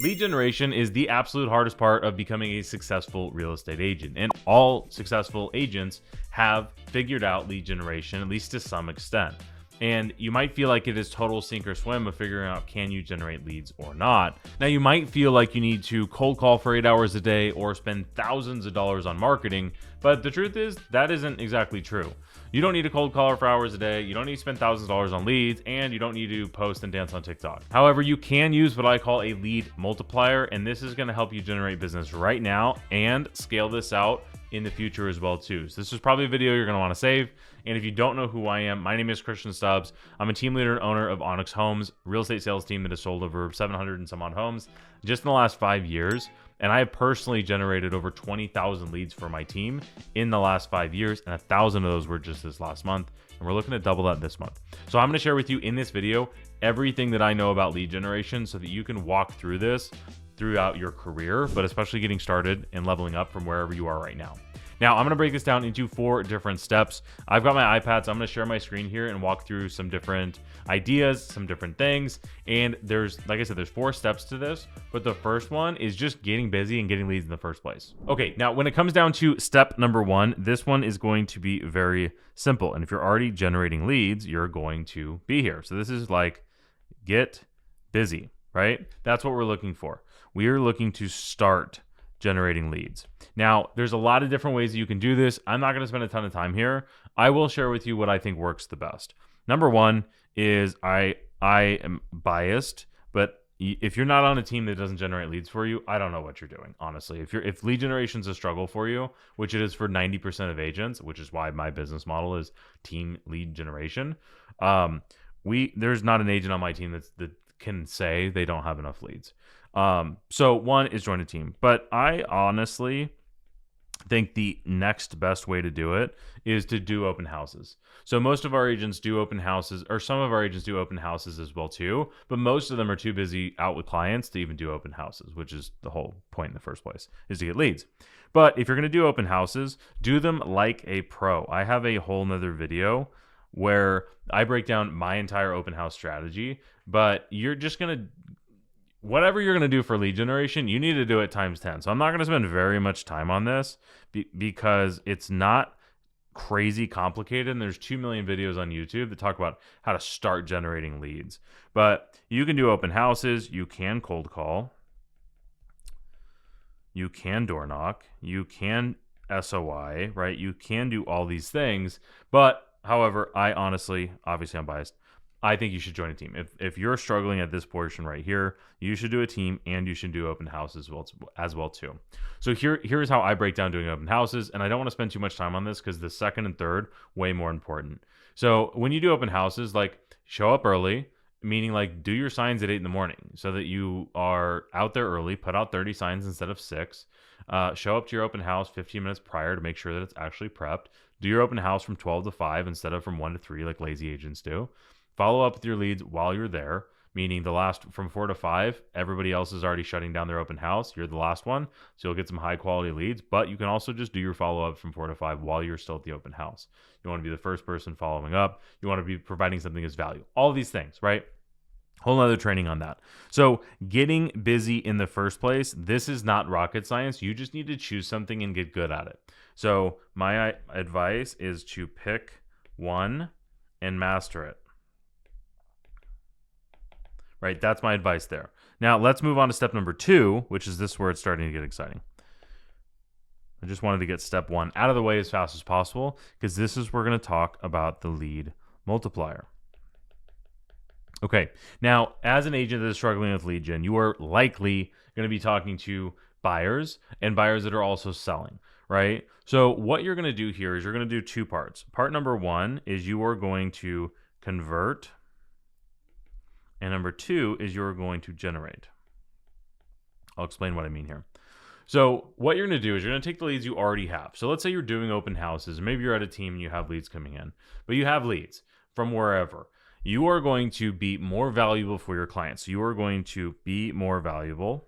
Lead generation is the absolute hardest part of becoming a successful real estate agent, and all successful agents have figured out lead generation, at least to some extent. And you might feel like it is total sink or swim of figuring out, can you generate leads or not? Now, you might feel like you need to cold call for 8 hours a day or spend thousands of dollars on marketing, but the truth is that isn't exactly true. You don't need to cold call for hours a day, you don't need to spend thousands of dollars on leads, and you don't need to post and dance on TikTok. However, you can use what I call a lead multiplier, and this is going to help you generate business right now and scale this out in the future as well too. So this is probably a video you're going to want to save. And if you don't know who I am, my name is Christian Stubbs. I'm a team leader and owner of Onyx Homes, real estate sales team that has sold over 700 and some odd homes just in the last 5 years. And I have personally generated over 20,000 leads for my team in the last 5 years, and 1,000 of those were just this last month. And we're looking to double that this month. So I'm going to share with you in this video everything that I know about lead generation so that you can walk through this throughout your career, but especially getting started and leveling up from wherever you are right now. Now, I'm going to break this down into 4 different steps. I've got my iPad, so I'm going to share my screen here and walk through some different ideas, some different things. And there's, like I said, there's 4 steps to this, but the first one is just getting busy and getting leads in the first place. Okay, now when it comes down to step number 1, this one is going to be very simple. And if you're already generating leads, you're going to be here. So this is like, get busy, right? That's what we're looking for. We are looking to start generating leads. Now, there's a lot of different ways that you can do this. I'm not going to spend a ton of time here. I will share with you what I think works the best. Number 1 is I am biased, but if you're not on a team that doesn't generate leads for you, I don't know what you're doing, honestly. If lead generation is a struggle for you, which it is for 90% of agents, which is why my business model is team lead generation, there's not an agent on my team that can say they don't have enough leads. So 1 is join a team, but I honestly think the next best way to do it is to do open houses. So most of our agents do open houses, or some of our agents do open houses as well too, but most of them are too busy out with clients to even do open houses, which is the whole point in the first place, is to get leads. But if you're going to do open houses, do them like a pro. I have a whole nother video where I break down my entire open house strategy, but you're just going to, whatever you're going to do for lead generation, you need to do it times 10. So I'm not going to spend very much time on this because it's not crazy complicated. And there's 2 million videos on YouTube that talk about how to start generating leads. But you can do open houses. You can cold call. You can door knock. You can SOI, right? You can do all these things. But however, obviously I'm biased. I think you should join a team. If you're struggling at this portion right here, you should do a team and you should do open houses as well too. So here's how I break down doing open houses, and I don't want to spend too much time on this because the second and third way more important. So when you do open houses, like show up early, meaning like do your signs at 8 in the morning so that you are out there early, put out 30 signs instead of 6. Show up to your open house 15 minutes prior to make sure that it's actually prepped. Do your open house from 12 to 5 instead of from 1 to 3 like lazy agents do. Follow up with your leads while you're there, meaning the last from 4 to 5, everybody else is already shutting down their open house. You're the last one, so you'll get some high quality leads, but you can also just do your follow up from 4 to 5 while you're still at the open house. You want to be the first person following up. You want to be providing something as value. All these things, right? Whole nother training on that. So getting busy in the first place, this is not rocket science. You just need to choose something and get good at it. So my advice is to pick one and master it. Right, that's my advice there. Now, let's move on to step number 2, which is this where it's starting to get exciting. I just wanted to get step 1 out of the way as fast as possible because this is where we're going to talk about the lead multiplier. Okay, now, as an agent that is struggling with lead gen, you are likely going to be talking to buyers and buyers that are also selling, right? So what you're going to do here is you're going to do 2 parts. Part number 1 is you are going to convert, and number 2 is you're going to generate. I'll explain what I mean here. So what you're going to do is you're going to take the leads you already have. So let's say you're doing open houses. Maybe you're at a team and you have leads coming in, but you have leads from wherever. You are going to be more valuable for your clients. You are going to be more valuable.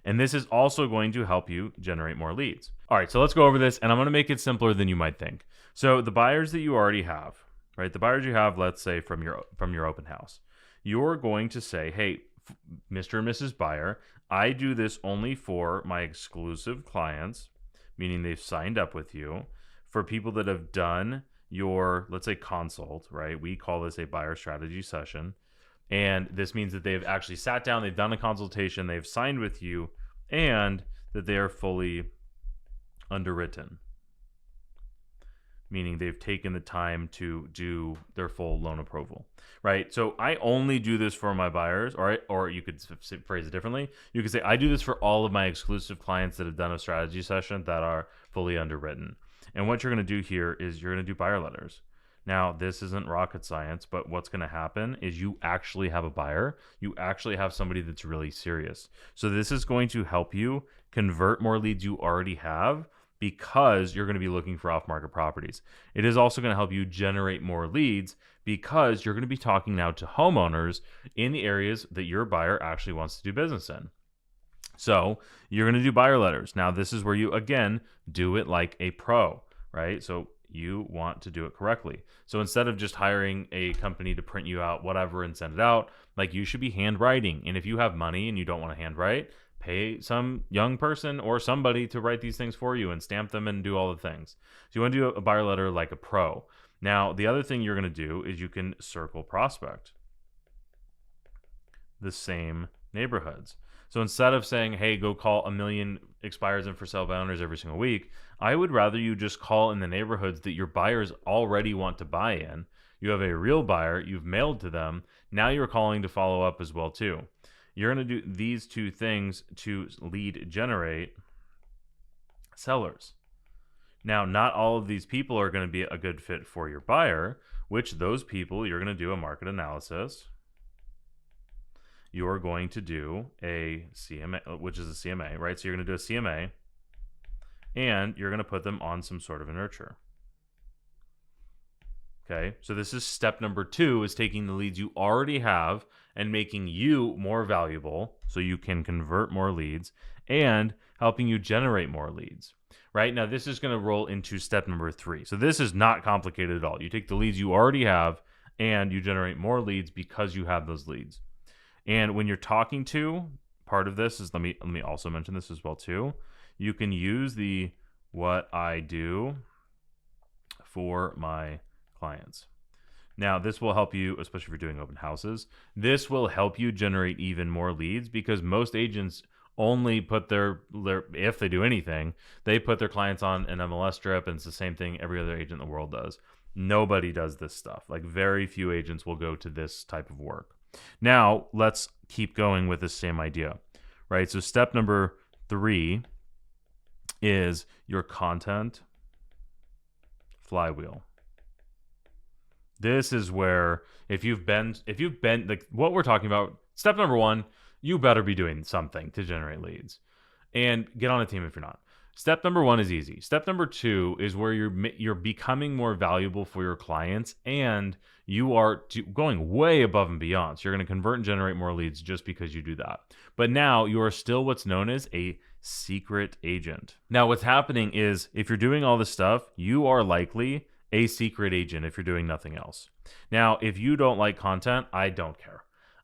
And this is also going to help you generate more leads. All right, so let's go over this, and I'm going to make it simpler than you might think. So the buyers that you already have, right? The buyers you have, let's say from your open house, you're going to say, hey, Mr. and Mrs. Buyer, I do this only for my exclusive clients, meaning they've signed up with you. For people that have done your, let's say, consult, right? We call this a buyer strategy session. And this means that they've actually sat down, they've done a consultation, they've signed with you, and that they are fully underwritten, meaning they've taken the time to do their full loan approval, right? So I only do this for my buyers, or you could phrase it differently. You could say, I do this for all of my exclusive clients that have done a strategy session that are fully underwritten. And what you're going to do here is you're going to do buyer letters. Now, this isn't rocket science, but what's going to happen is you actually have a buyer. You actually have somebody that's really serious. So this is going to help you convert more leads you already have, because you're going to be looking for off-market properties. It is also going to help you generate more leads because you're going to be talking now to homeowners in the areas that your buyer actually wants to do business in. So you're going to do buyer letters. Now, this is where you, again, do it like a pro, right? So you want to do it correctly. So instead of just hiring a company to print you out whatever and send it out, like, you should be handwriting. And if you have money and you don't want to handwrite, pay some young person or somebody to write these things for you and stamp them and do all the things. So you want to do a buyer letter like a pro. Now, the other thing you're going to do is you can circle prospect the same neighborhoods. So instead of saying, hey, go call 1 million expires and for sale by owners every single week, I would rather you just call in the neighborhoods that your buyers already want to buy in. You have a real buyer, you've mailed to them. Now you're calling to follow up as well too. You're going to do these two things to lead generate sellers. Now, not all of these people are going to be a good fit for your buyer, which those people, you're going to do a market analysis. You're going to do a CMA, which is a CMA, right? So you're going to do a CMA, and you're going to put them on some sort of a nurture. Okay, so this is step number 2, is taking the leads you already have and making you more valuable so you can convert more leads and helping you generate more leads. Right now, this is going to roll into step number 3. So this is not complicated at all. You take the leads you already have and you generate more leads because you have those leads. And when you're talking to, part of this is, let me also mention this as well too. You can use the what I do for my clients. Now, this will help you, especially if you're doing open houses. This will help you generate even more leads because most agents only put their if they do anything, they put their clients on an MLS strip, and it's the same thing every other agent in the world does. Nobody does this stuff. Like, very few agents will go to this type of work. Now, let's keep going with the same idea, right? So step number 3 is your content flywheel. This is where if you've been like what we're talking about, step number 1, you better be doing something to generate leads and get on a team if you're not. Step number 1 is easy. Step number 2 is where you're becoming more valuable for your clients, and you are going way above and beyond. So you're going to convert and generate more leads just because you do that. But now you are still what's known as a secret agent. Now, what's happening is if you're doing all this stuff, you are likely a secret agent if you're doing nothing else. Now, if you don't like content, I don't care.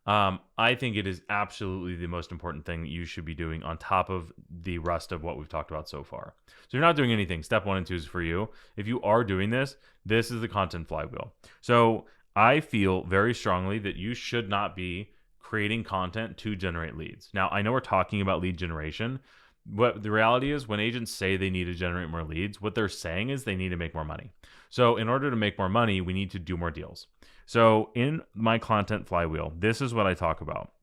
I think it is absolutely the most important thing that you should be doing on top of the rest of what we've talked about so far. So if you're not doing anything, step 1 and 2 is for you. If you are doing this, this is the content flywheel. So I feel very strongly that you should not be creating content to generate leads. Now, I know we're talking about lead generation. What the reality is, when agents say they need to generate more leads, what they're saying is they need to make more money. So in order to make more money, we need to do more deals. So in my content flywheel, this is what I talk about.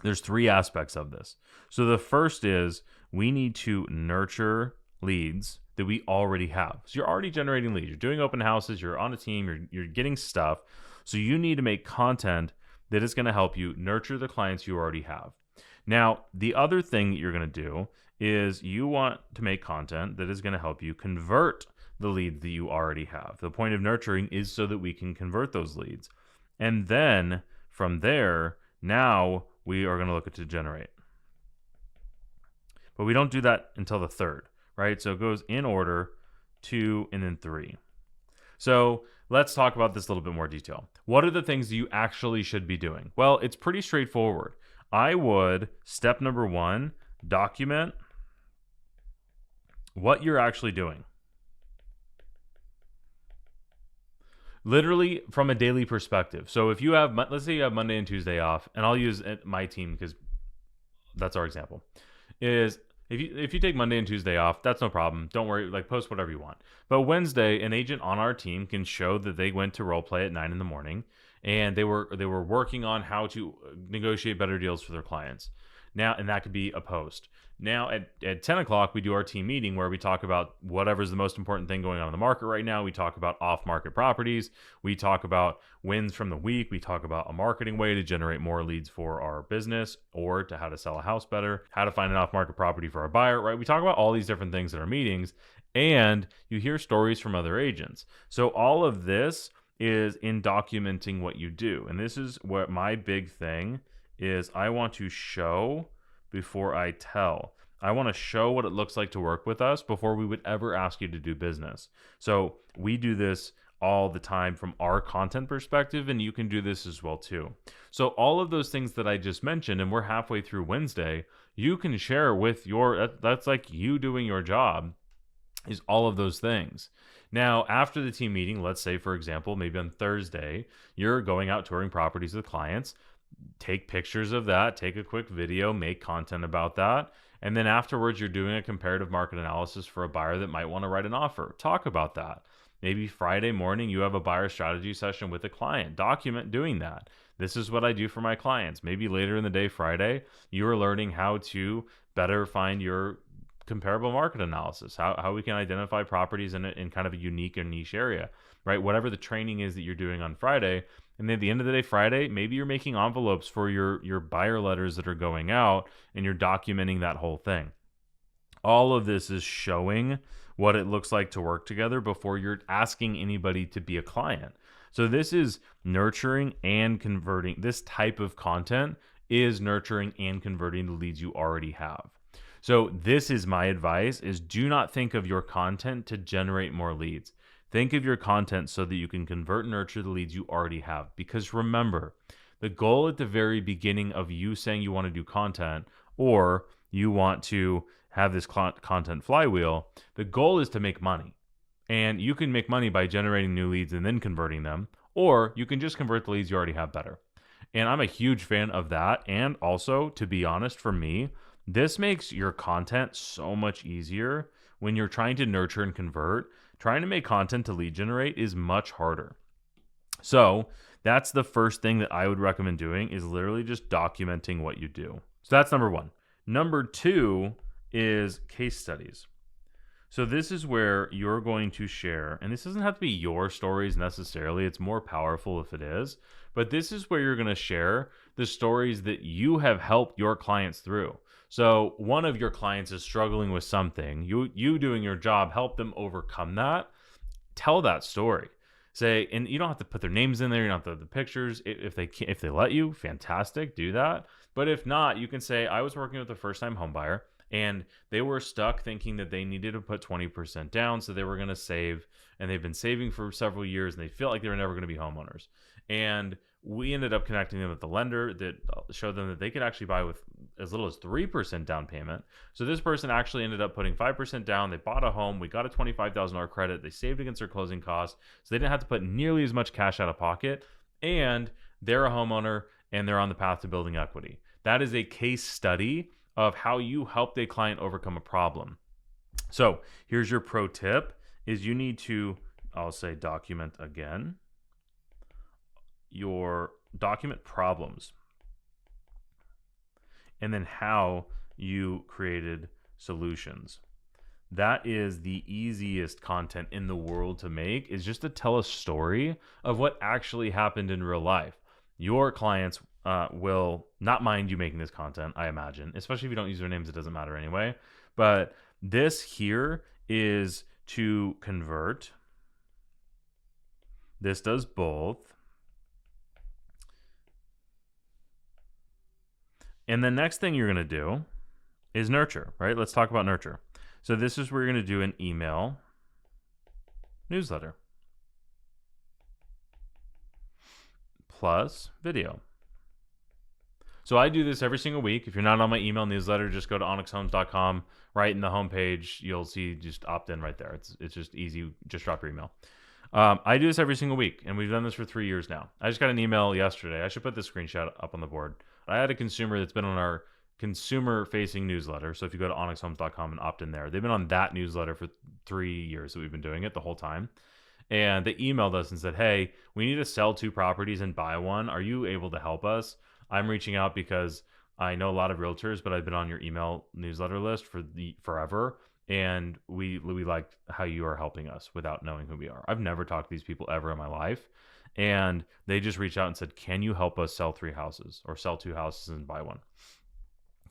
There's 3 aspects of this. So the first is we need to nurture leads that we already have. So you're already generating leads. You're doing open houses. You're on a team. You're getting stuff. So you need to make content that is going to help you nurture the clients you already have. Now, the other thing that you're going to do is you want to make content that is going to help you convert the leads that you already have. The point of nurturing is so that we can convert those leads. And then from there, now we are going to look at to generate. But we don't do that until the 3rd, right? So it goes in order 2 and then 3. So let's talk about this a little bit more detail. What are the things you actually should be doing? Well, it's pretty straightforward. I would, step number one, document what you're actually doing. Literally from a daily perspective. So if you have, let's say you have Monday and Tuesday off, and I'll use my team because that's our example, is if you take Monday and Tuesday off, that's no problem. Don't worry, like post whatever you want. But Wednesday, an agent on our team can show that they went to role play at 9 in the morning and they were working on how to negotiate better deals for their clients. Now, and that could be a post. Now at 10 o'clock, we do our team meeting where we talk about whatever's the most important thing going on in the market right now. We talk about off-market properties. We talk about wins from the week. We talk about a marketing way to generate more leads for our business, or to how to sell a house better, how to find an off-market property for our buyer, right? We talk about all these different things in our meetings, and you hear stories from other agents. So all of this is in documenting what you do. And this is what my big thing is. I want to show before I tell. I want to show what it looks like to work with us before we would ever ask you to do business. So we do this all the time from our content perspective, and you can do this as well too. So all of those things that I just mentioned, and we're halfway through Wednesday, you can share with that's like you doing your job, is all of those things. Now, after the team meeting, let's say, for example, maybe on Thursday, you're going out touring properties with clients. Take pictures of that, take a quick video, make content about that. And then afterwards, you're doing a comparative market analysis for a buyer that might want to write an offer. Talk about that. Maybe Friday morning, you have a buyer strategy session with a client. Document doing that. This is what I do for my clients. Maybe later in the day, Friday, you are learning how to better find your comparable market analysis, how we can identify properties in kind of a unique or niche area, right? Whatever the training is that you're doing on Friday. And then at the end of the day, Friday, maybe you're making envelopes for your buyer letters that are going out, and you're documenting that whole thing. All of this is showing what it looks like to work together before you're asking anybody to be a client. So this is nurturing and converting. This type of content is nurturing and converting the leads you already have. So this is my advice, is do not think of your content to generate more leads. Think of your content so that you can convert and nurture the leads you already have. Because remember, the goal at the very beginning of you saying you want to do content, or you want to have this content flywheel, the goal is to make money. And you can make money by generating new leads and then converting them, or you can just convert the leads you already have better. And I'm a huge fan of that. And also, to be honest, for me, this makes your content so much easier when you're trying to nurture and convert. Trying to make content to lead generate is much harder. So that's the first thing that I would recommend doing, is literally just documenting what you do. So that's number one. Number two is case studies. So this is where you're going to share, and this doesn't have to be your stories necessarily. It's more powerful if it is. But this is where you're going to share the stories that you have helped your clients through. So one of your clients is struggling with something. You doing your job, help them overcome that. Tell that story. Say, and you don't have to put their names in there. You don't have to have the pictures. If they let you, fantastic, do that. But if not, you can say, I was working with a first-time home buyer, and they were stuck thinking that they needed to put 20% down, so they were going to save, and they've been saving for several years, and they feel like they were never going to be homeowners. And we ended up connecting them with the lender that showed them that they could actually buy with as little as 3% down payment. So this person actually ended up putting 5% down. They bought a home. We got a $25,000 credit. They saved against their closing costs. So they didn't have to put nearly as much cash out of pocket. And they're a homeowner, and they're on the path to building equity. That is a case study of how you helped a client overcome a problem. So here's your pro tip, is you need to, I'll say, document again. Your document problems, and then how you created solutions. That is the easiest content in the world to make, is just to tell a story of what actually happened in real life. Your clients will not mind you making this content, I imagine, especially if you don't use their names, it doesn't matter anyway. But this here is to convert. This does both. And the next thing you're going to do is nurture, right? Let's talk about nurture. So this is where you're going to do an email newsletter. plus video. So I do this every single week. If you're not on my email newsletter, just go to onyxhomes.com. Right in the homepage, you'll see just opt in right there. It's just easy. Just drop your email. I do this every single week, and we've done this for 3 years now. I just got an email yesterday. I should put this screenshot up on the board. I had a consumer that's been on our consumer-facing newsletter. So if you go to onyxhomes.com and opt in there, they've been on that newsletter for 3 years that we've been doing it the whole time. And they emailed us and said, hey, we need to sell 2 properties and buy one. Are you able to help us? I'm reaching out because I know a lot of realtors, but I've been on your email newsletter list for forever. And we like how you are helping us without knowing who we are. I've never talked to these people ever in my life. And they just reached out and said, can you help us sell 3 houses or sell 2 houses and buy one?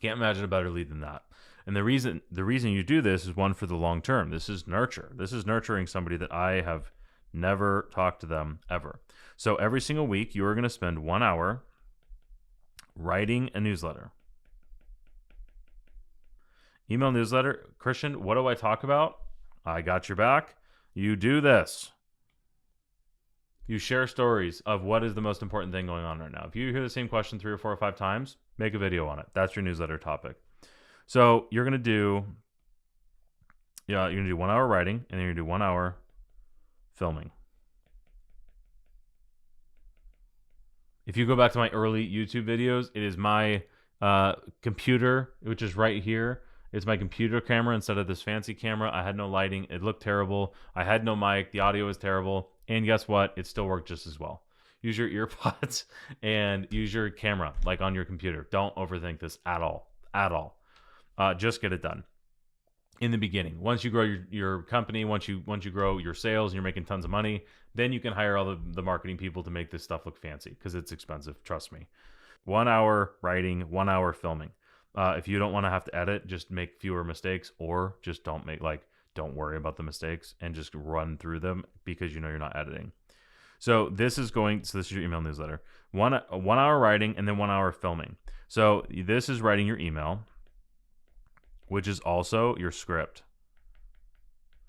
Can't imagine a better lead than that. And the reason you do this is one for the long term. This is nurture. This is nurturing somebody that I have never talked to them ever. So every single week, you are going to spend 1 hour writing a newsletter. Email newsletter. Christian, what do I talk about? I got your back. You do this. You share stories of what is the most important thing going on right now. If you hear the same question 3 or 4 or 5 times, make a video on it. That's your newsletter topic. So you're going to do 1 hour writing, and then you're going to do 1 hour filming. If you go back to my early YouTube videos, it is my computer, which is right here. It's my computer camera instead of this fancy camera. I had no lighting. It looked terrible. I had no mic. The audio was terrible. And guess what? It still worked just as well. Use your earpods and use your camera like on your computer. Don't overthink this at all. At all. Just get it done. In the beginning, once you grow your company, once you grow your sales and you're making tons of money, then you can hire all the marketing people to make this stuff look fancy because it's expensive. Trust me. 1 hour writing, 1 hour filming. If you don't want to have to edit, just make fewer mistakes, or just don't worry about the mistakes and just run through them because you know you're not editing. So this is your email newsletter. 1 hour writing and then 1 hour filming. So this is writing your email, which is also your script.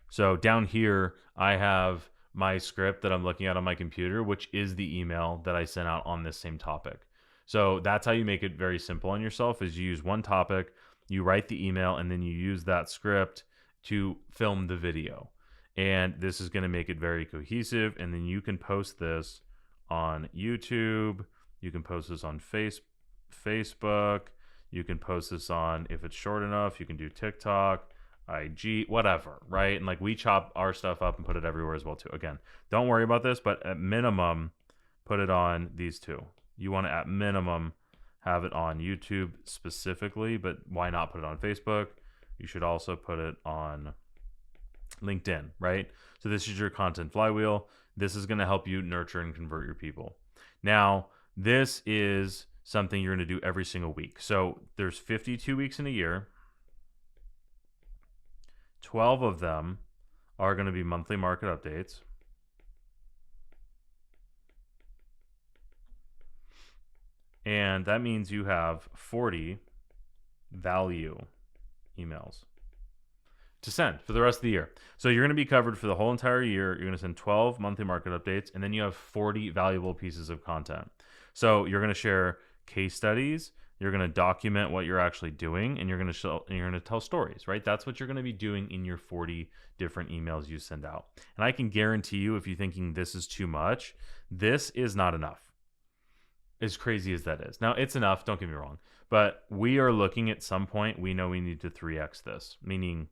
So down here, I have my script that I'm looking at on my computer, which is the email that I sent out on this same topic. So that's how you make it very simple on yourself, is you use one topic, you write the email, and then you use that script to film the video. And this is going to make it very cohesive. And then you can post this on YouTube. You can post this on Facebook. You can post this on, if it's short enough, you can do TikTok, IG, whatever, right? And like we chop our stuff up and put it everywhere as well too. Again, don't worry about this, but at minimum, put it on these 2. You want to at minimum have it on YouTube specifically, but why not put it on Facebook? You should also put it on LinkedIn, right? So this is your content flywheel. This is going to help you nurture and convert your people. Now, this is something you're going to do every single week. So there's 52 weeks in a year. 12 of them are going to be monthly market updates. And that means you have 40 value emails to send for the rest of the year. So you're going to be covered for the whole entire year. You're going to send 12 monthly market updates, and then you have 40 valuable pieces of content. So you're going to share case studies. You're going to document what you're actually doing, and you're going to tell stories, right? That's what you're going to be doing in your 40 different emails you send out. And I can guarantee you, if you're thinking this is too much, this is not enough. As crazy as that is. Now, it's enough, don't get me wrong, but we are looking at some point, we know we need to 3x this, meaning,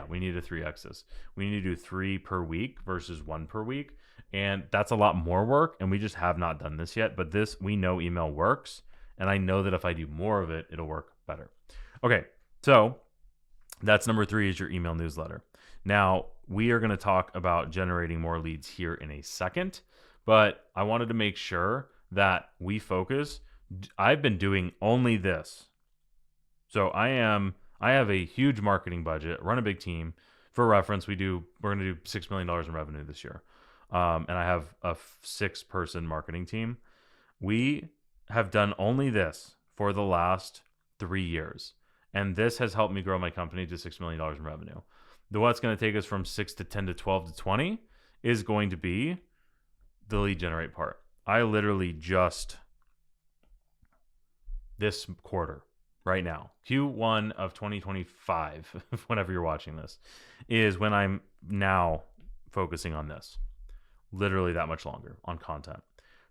we need to 3x this. We need to do 3 per week versus 1 per week, and that's a lot more work, and we just have not done this yet, but this, we know email works, and I know that if I do more of it, it'll work better. Okay, so that's number 3 is your email newsletter. Now, we are going to talk about generating more leads here in a second, but I wanted to make sure that we focus. I've been doing only this. So I have a huge marketing budget, run a big team. For reference, we're going to do $6 million in revenue this year. And I have a 6-person marketing team. We have done only this for the last 3 years. And this has helped me grow my company to $6 million in revenue. What's going to take us from 6 to 10 to 12 to 20 is going to be the lead generate part. I literally just this quarter right now, Q1 of 2025, whenever you're watching this, is when I'm now focusing on this. Literally that much longer on content.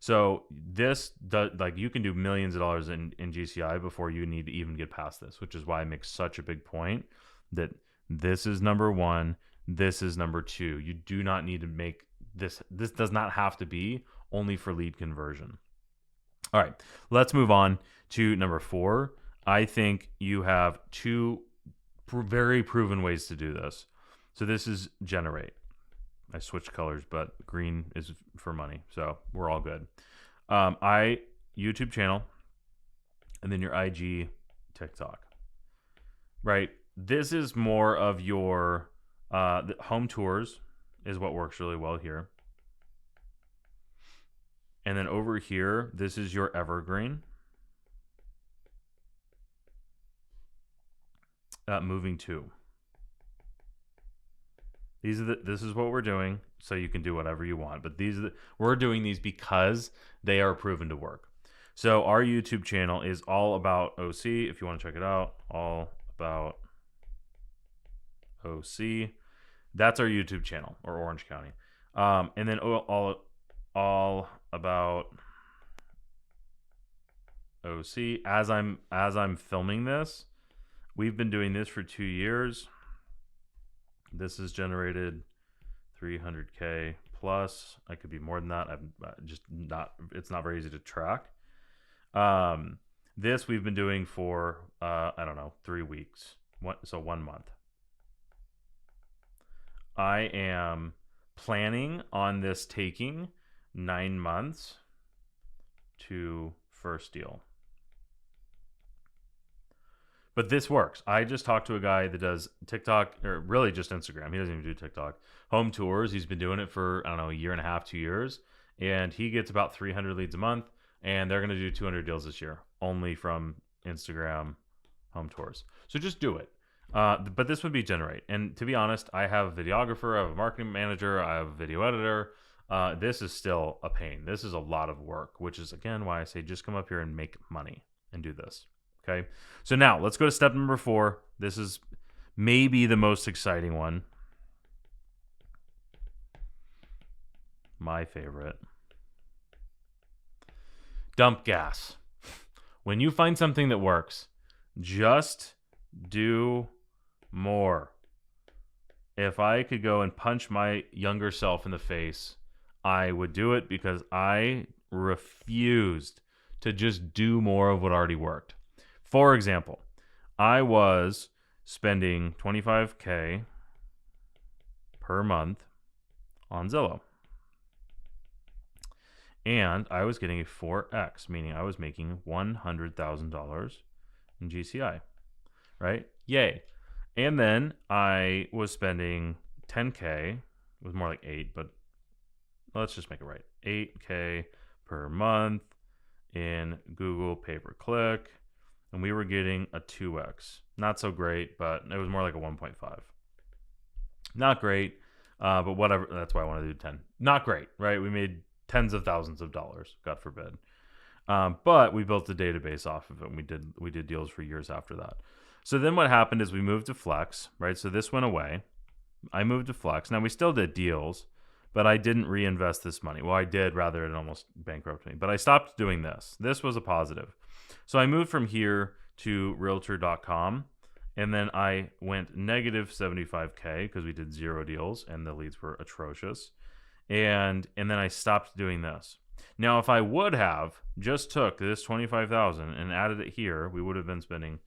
So this does, like, you can do millions of dollars in GCI before you need to even get past this, which is why I make such a big point that this is number one, this is number two. You do not need to make this does not have to be only for lead conversion. All right, let's move on to number 4. I think you have 2 very proven ways to do this. So this is generate. I switched colors, but green is for money, so we're all good. YouTube channel, and then your IG, TikTok. Right? This is more of your home tours is what works really well here. And then over here, this is your evergreen. Moving to. This is what we're doing, so you can do whatever you want. But we're doing these because they are proven to work. So our YouTube channel is all about OC. If you want to check it out, all about OC. That's our YouTube channel, or Orange County. And then all about OC. As I'm filming this, we've been doing this for 2 years. This has generated 300K plus. I could be more than that. I'm just not. It's not very easy to track. This we've been doing for I don't know, 3 weeks. So 1 month. I am planning on this taking 9 months to first deal. But this works. I just talked to a guy that does TikTok, or really just Instagram. He doesn't even do TikTok. Home tours. He's been doing it for, I don't know, 1.5 years, 2 years. And he gets about 300 leads a month. And they're going to do 200 deals this year, only from Instagram home tours. So just do it. But this would be generate. And to be honest, I have a videographer, I have a marketing manager, I have a video editor. This is still a pain. This is a lot of work, which is, again, why I say just come up here and make money and do this. Okay, so now let's go to step number 4. This is maybe the most exciting one. My favorite. Dump gas. When you find something that works, just do more. If I could go and punch my younger self in the face, I would do it, because I refused to just do more of what already worked. For example, I was spending $25K per month on Zillow. And I was getting a 4X, meaning I was making $100,000 in GCI, right? Yay. And then I was spending 10K, it was more like 8, but let's just make it right. 8K per month in Google pay-per-click. And we were getting a 2X. Not so great, but it was more like a 1.5. Not great, but whatever. That's why I want to do 10. Not great, right? We made tens of thousands of dollars, God forbid. But we built a database off of it, and we did deals for years after that. So then what happened is we moved to Flex, right? So this went away. I moved to Flex. Now, we still did deals, but I didn't reinvest this money. Well, I did, rather it almost bankrupted me. But I stopped doing this. This was a positive. So I moved from here to Realtor.com, and then I went negative 75K because we did 0 deals and the leads were atrocious. And then I stopped doing this. Now, if I would have just took this 25,000 and added it here, we would have been spending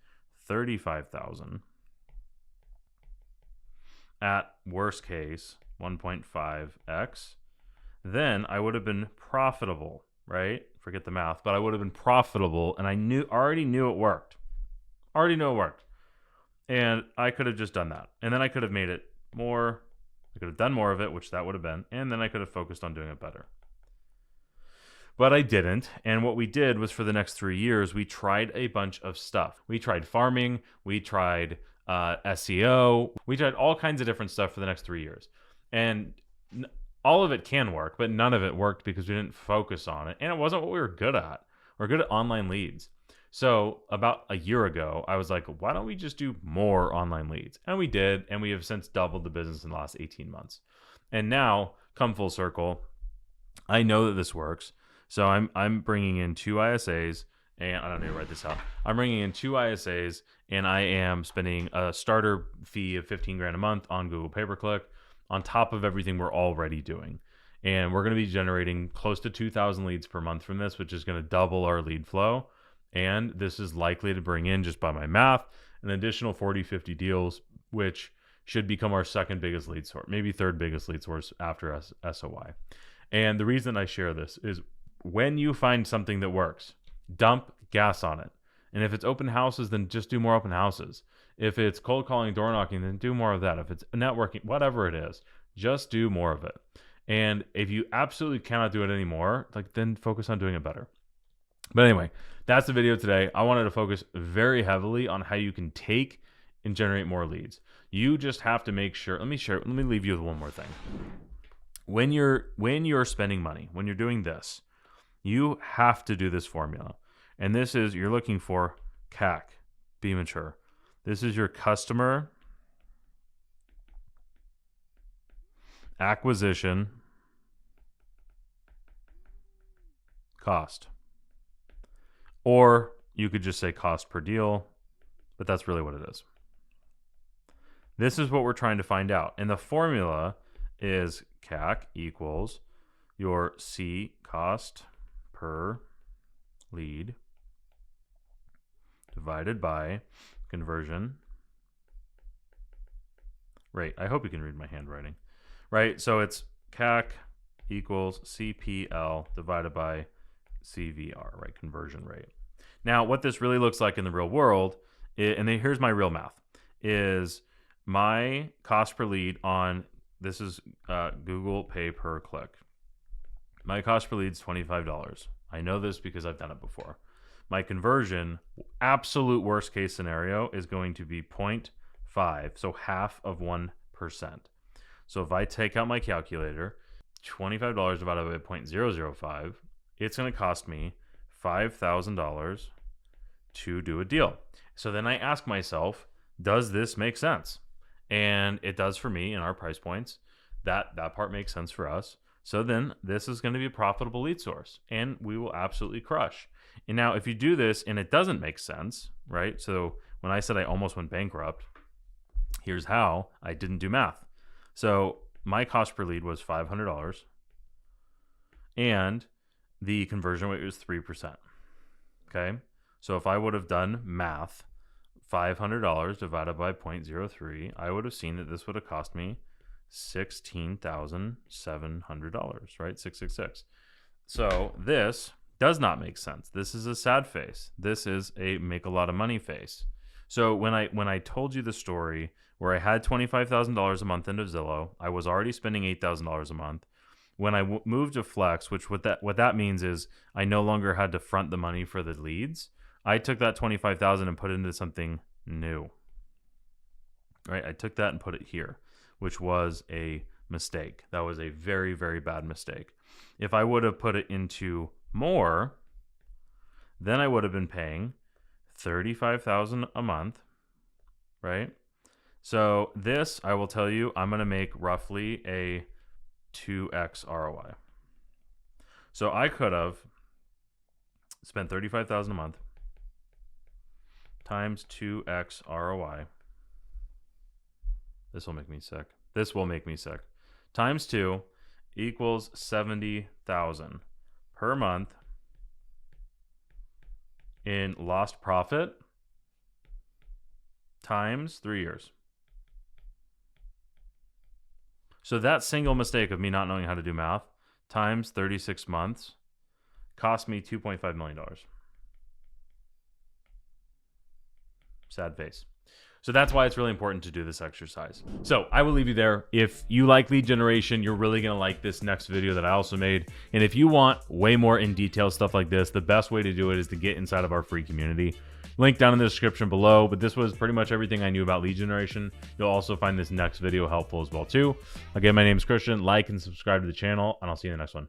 35,000 at worst case 1.5x. Then I would have been profitable, right? Forget the math, but I would have been profitable, and I already knew it worked. And I could have just done that. And then I could have made it more. I could have done more of it, which that would have been, and then I could have focused on doing it better. But I didn't, and what we did was for the next 3 years, we tried a bunch of stuff. We tried farming, we tried SEO, we tried all kinds of different stuff for the next 3 years. And all of it can work, but none of it worked because we didn't focus on it. And it wasn't what we were good at. We're good at online leads. So about a year ago, I was like, why don't we just do more online leads? And we did. And we have since doubled the business in the last 18 months. And now, come full circle, I know that this works. So I'm bringing in 2 ISAs. And I don't need to write this out. I'm bringing in 2 ISAs, and I am spending a starter fee of 15 grand a month on Google pay-per-click on top of everything we're already doing. And we're going to be generating close to 2,000 leads per month from this, which is going to double our lead flow. And this is likely to bring in, just by my math, an additional 40, 50 deals, which should become our second biggest lead source, maybe third biggest lead source after SOI. And the reason I share this is when you find something that works, dump gas on it. And if it's open houses, then just do more open houses. If it's cold calling, door knocking, then do more of that. If it's networking, whatever it is, just do more of it. And if you absolutely cannot do it anymore, then focus on doing it better. But anyway, that's the video today. I wanted to focus very heavily on how you can take and generate more leads. You just have to make sure. Let me leave you with one more thing. When you're spending money, when you're doing this, you have to do this formula. And this is, you're looking for CAC, be mature. This is your customer acquisition cost. Or you could just say cost per deal, but that's really what it is. This is what we're trying to find out. And the formula is CAC equals your C, cost per lead, divided by conversion rate. I hope you can read my handwriting, right? So it's CAC equals CPL divided by CVR, right? Conversion rate. Now, what this really looks like in the real world, and then here's my real math, is my cost per lead on, this is Google pay per click. My cost per lead is $25. I know this because I've done it before. My conversion, absolute worst case scenario, is going to be 0.5, so half of 1%. So if I take out my calculator, $25 divided by 0.005, it's going to cost me $5,000 to do a deal. So then I ask myself, does this make sense? And it does for me in our price points. That part makes sense for us. So then this is going to be a profitable lead source, and we will absolutely crush. And now if you do this and it doesn't make sense, right? So when I said I almost went bankrupt, here's how. I didn't do math. So my cost per lead was $500, and the conversion rate was 3%. Okay. So if I would have done math, $500 divided by 0.03, I would have seen that this would have cost me $16,700, right? 666. So this does not make sense. This is a sad face. This is a make a lot of money face. So when I told you the story where I had $25,000 a month into Zillow, I was already spending $8,000 a month. When I moved to Flex, which what that means is I no longer had to front the money for the leads. I took that $25,000 and put it into something new. Right? I took that and put it here, which was a mistake. That was a very, very bad mistake. If I would have put it into more, then I would have been paying $35,000 a month, right? So this, I will tell you, I'm going to make roughly a 2x ROI. So I could have spent $35,000 a month times 2x ROI. This will make me sick. This will make me sick. Times 2 equals $70,000 per month in lost profit times 3 years. So that single mistake of me not knowing how to do math times 36 months cost me $2.5 million. Sad face. So that's why it's really important to do this exercise. So I will leave you there. If you like lead generation, you're really going to like this next video that I also made. And if you want way more in detail stuff like this, the best way to do it is to get inside of our free community. Link down in the description below. But this was pretty much everything I knew about lead generation. You'll also find this next video helpful as well too. Again, my name is Christian. Like and subscribe to the channel, and I'll see you in the next one.